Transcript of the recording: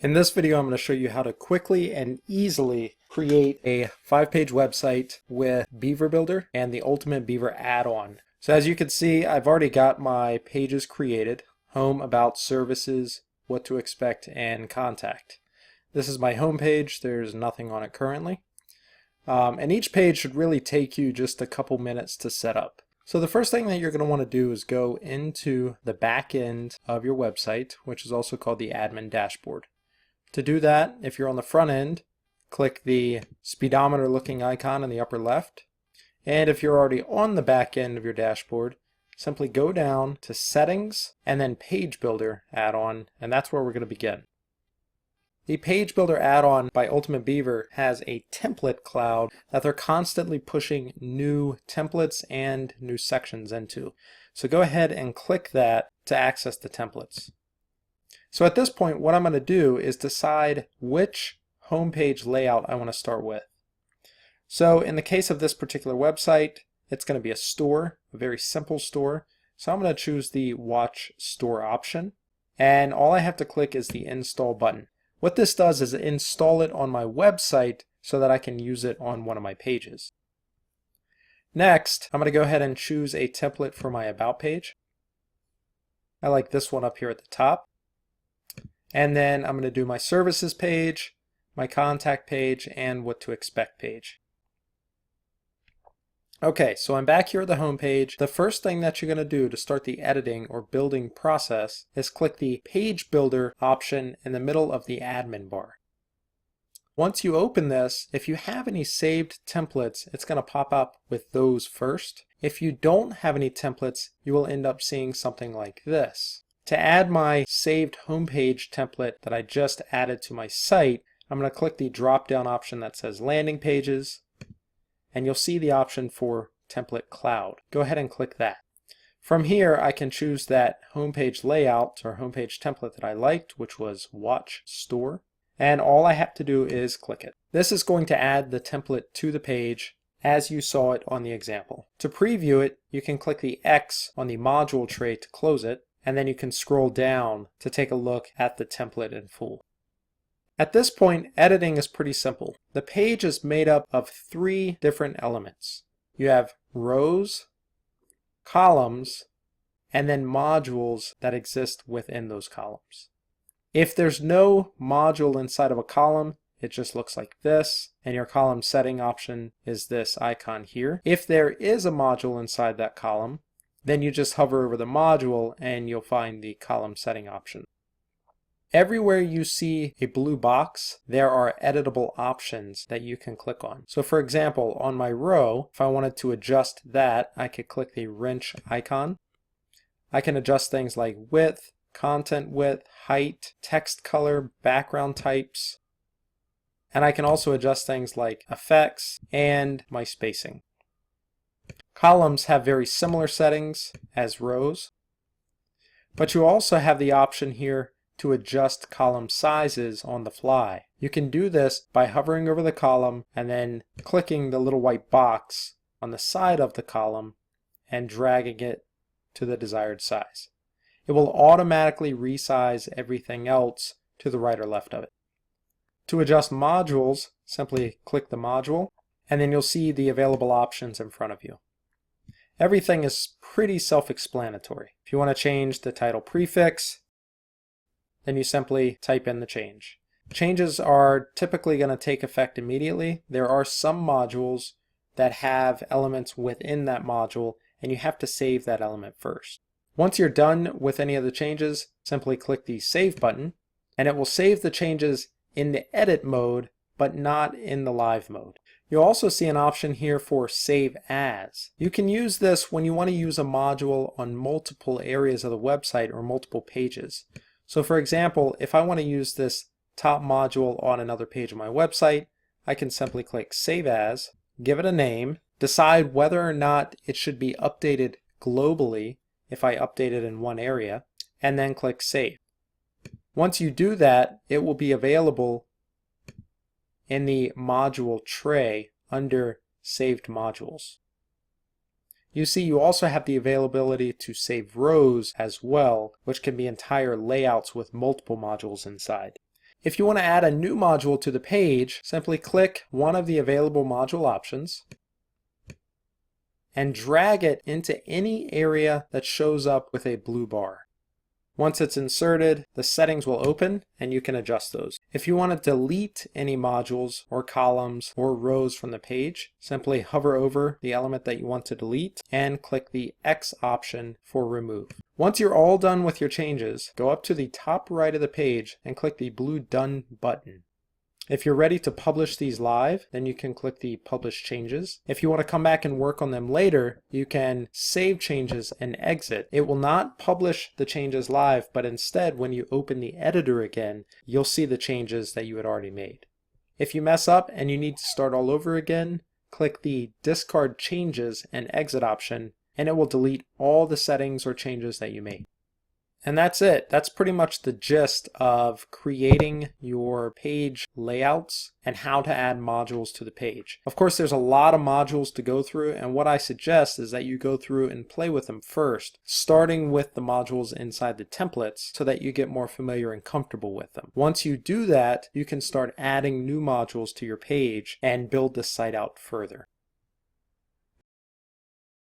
In this video, I'm going to show you how to quickly and easily create a 5-page website with Beaver Builder and the Ultimate Beaver add-on. So as you can see, I've already got my pages created: home, about, services, what to expect, and contact. This is my home page. There's nothing on it currently. And each page should really take you just a couple minutes to set up. So the first thing that you're going to want to do is go into the back end of your website, which is also called the admin dashboard. To do that, if you're on the front end, click the speedometer looking icon in the upper left. And if you're already on the back end of your dashboard, simply go down to Settings and then Page Builder add-on, and that's where we're going to begin. The Page Builder add-on by Ultimate Beaver has a template cloud that they're constantly pushing new templates and new sections into. So go ahead and click that to access the templates. So at this point, what I'm going to do is decide which homepage layout I want to start with. So in the case of this particular website, it's going to be a store, a very simple store. So I'm going to choose the Watch Store option, and all I have to click is the Install button. What this does is install it on my website so that I can use it on one of my pages. Next, I'm going to go ahead and choose a template for my About page. I like this one up here at the top. And then I'm going to do my services page, my contact page, and what to expect page. Okay, so I'm back here at the home page. The first thing that you're going to do to start the editing or building process is click the Page Builder option in the middle of the admin bar. Once you open this, if you have any saved templates, it's going to pop up with those first. If you don't have any templates, you will end up seeing something like this. To add my saved homepage template that I just added to my site, I'm going to click the drop-down option that says Landing Pages, and you'll see the option for Template Cloud. Go ahead and click that. From here, I can choose that homepage layout or homepage template that I liked, which was Watch Store, and all I have to do is click it. This is going to add the template to the page as you saw it on the example. To preview it, you can click the X on the module tray to close it, and then you can scroll down to take a look at the template in full. At this point, editing is pretty simple. The page is made up of 3 different elements. You have rows, columns, and then modules that exist within those columns. If there's no module inside of a column, it just looks like this, and your column setting option is this icon here. If there is a module inside that column, then you just hover over the module and you'll find the column setting option. Everywhere you see a blue box, there are editable options that you can click on. So for example, on my row, if I wanted to adjust that, I could click the wrench icon. I can adjust things like width, content width, height, text color, background types, and I can also adjust things like effects and my spacing. Columns have very similar settings as rows, but you also have the option here to adjust column sizes on the fly. You can do this by hovering over the column and then clicking the little white box on the side of the column and dragging it to the desired size. It will automatically resize everything else to the right or left of it. To adjust modules, simply click the module, and then you'll see the available options in front of you. Everything is pretty self-explanatory. If you want to change the title prefix, then you simply type in the change. Changes are typically going to take effect immediately. There are some modules that have elements within that module, and you have to save that element first. Once you're done with any of the changes, simply click the Save button, and it will save the changes in the edit mode, but not in the live mode. You'll also see an option here for Save As. You can use this when you want to use a module on multiple areas of the website or multiple pages. So for example, if I want to use this top module on another page of my website, I can simply click Save As, give it a name, decide whether or not it should be updated globally if I update it in one area, and then click Save. Once you do that, it will be available in the module tray under Saved Modules. You see, you also have the availability to save rows as well, which can be entire layouts with multiple modules inside. If you want to add a new module to the page, simply click one of the available module options and drag it into any area that shows up with a blue bar. Once it's inserted, the settings will open and you can adjust those. If you want to delete any modules or columns or rows from the page, simply hover over the element that you want to delete and click the X option for remove. Once you're all done with your changes, go up to the top right of the page and click the blue Done button. If you're ready to publish these live, then you can click the Publish Changes. If you want to come back and work on them later, you can save changes and exit. It will not publish the changes live, but instead, when you open the editor again, you'll see the changes that you had already made. If you mess up and you need to start all over again, click the Discard Changes and Exit option, and it will delete all the settings or changes that you made. And that's it. That's pretty much the gist of creating your page layouts and how to add modules to the page. Of course, there's a lot of modules to go through, and what I suggest is that you go through and play with them first, starting with the modules inside the templates so that you get more familiar and comfortable with them. Once you do that, you can start adding new modules to your page and build the site out further.